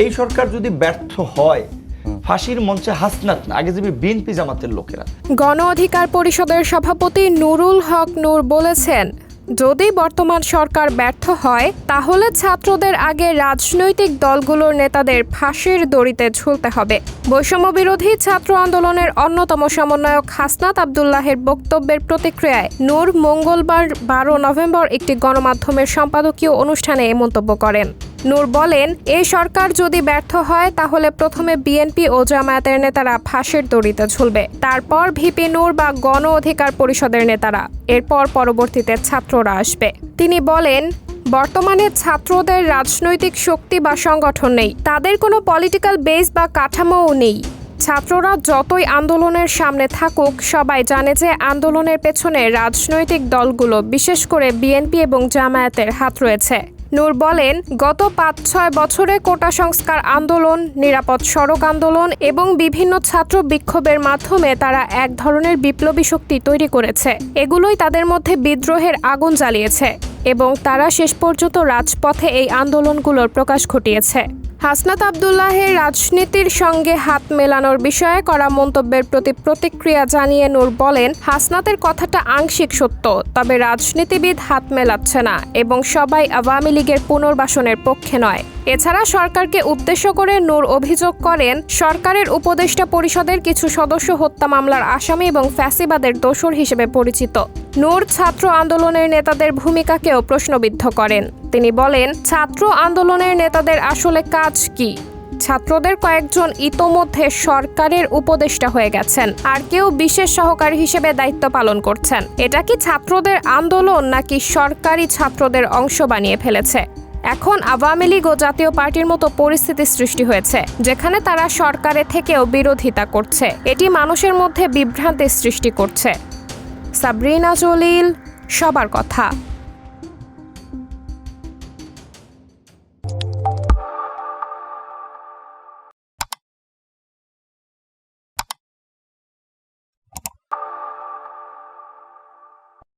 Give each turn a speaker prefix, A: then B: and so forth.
A: এই সরকার যদি ব্যর্থ হয়, ফাঁসির মঞ্চে হাসনাত না, আগে যাবে বিএনপি জামাতের লোকেরা।
B: গণ অধিকার পরিষদের সভাপতি নুরুল হক নূর বলেছেন, যদি বর্তমান সরকার ব্যর্থ হয় তাহলে ছাত্রদের আগে রাজনৈতিক দলগুলোর নেতাদের ফাঁসির দড়িতে ঝুলতে হবে। বৈষম্য বিরোধী ছাত্র আন্দোলনের অন্যতম সমন্বয়ক হাসনাত আব্দুল্লাহের বক্তব্যের প্রতিক্রিয়ায় নূর মঙ্গলবার 12 নভেম্বর একটি গণমাধ্যমের সম্পাদকীয় অনুষ্ঠানে এ মন্তব্য করেন। নূর বলেন, এই সরকার যদি ব্যর্থ হয় তাহলে প্রথমে বিএনপি ও জামায়াতের নেতারা ফাঁসির দড়িতে ঝুলবে, তারপর ভিপি নূর বা গণ অধিকার পরিষদের নেতারা, এরপর পরবর্তীতে ছাত্ররা আসবে। তিনি বলেন, বর্তমানে ছাত্রদের রাজনৈতিক শক্তি বা সংগঠন নেই, তাদের কোনো পলিটিক্যাল বেস বা কাঠামোও নেই। ছাত্ররা যতই আন্দোলনের সামনে থাকুক, সবাই জানে যে আন্দোলনের পেছনে রাজনৈতিক দলগুলো, বিশেষ করে বিএনপি এবং জামায়াতের হাত রয়েছে। নূর বলেন, গত 5-6 বছরে কোটা সংস্কার আন্দোলন, নিরাপদ সড়ক আন্দোলন এবং বিভিন্ন ছাত্র বিক্ষোভের মাধ্যমে তারা এক ধরনের বিপ্লবী শক্তি তৈরি করেছে। এগুলোই তাদের মধ্যে বিদ্রোহের আগুন জ্বালিয়েছে এবং তারা শেষ পর্যন্ত রাজপথে এই আন্দোলনগুলোর প্রকাশ ঘটিয়েছে। হাসনাত আব্দুল্লাহের রাজনীতির সঙ্গে হাত মেলানোর বিষয়ে করা মন্তব্যের প্রতি প্রতিক্রিয়া জানিয়ে নূর বলেন, হাসনাতের কথাটা আংশিক সত্য, তবে রাজনীতিবিদ হাত মেলাচ্ছে না এবং সবাই আওয়ামী লীগের পুনর্বাসনের পক্ষে নয়। এছাড়া সরকারকে উদ্দেশ্য করে নূর অভিযোগ করেন, সরকারের উপদেষ্টা পরিষদের কিছু সদস্য হত্যা মামলার আসামি এবং ফ্যাসিবাদের দোসর হিসেবে পরিচিত। নূর ছাত্র আন্দোলনের নেতাদের ভূমিকাকেও প্রশ্নবিদ্ধ করেন। তিনি বলেন, ছাত্র আন্দোলনের নেতাদের আসলে কাজ কি? ছাত্রদের কয়েকজন ইতোমধ্যে সরকারের উপদেষ্টা হয়ে গেছেন, আর কেউ বিশেষ সহকারী হিসেবে দায়িত্ব পালন করছেন। এটা কি ছাত্রদের আন্দোলন নাকি সরকারি ছাত্রদের অংশ বানিয়ে ফেলেছে? এখন আওয়ামী লীগ ও জাতীয় পার্টির মতো পরিস্থিতি সৃষ্টি হয়েছে, যেখানে তারা সরকারে থেকেও বিরোধিতা করছে। এটি মানুষের মধ্যে বিভ্রান্তি সৃষ্টি করছে। সাবরিনা জলিল, সবার কথা।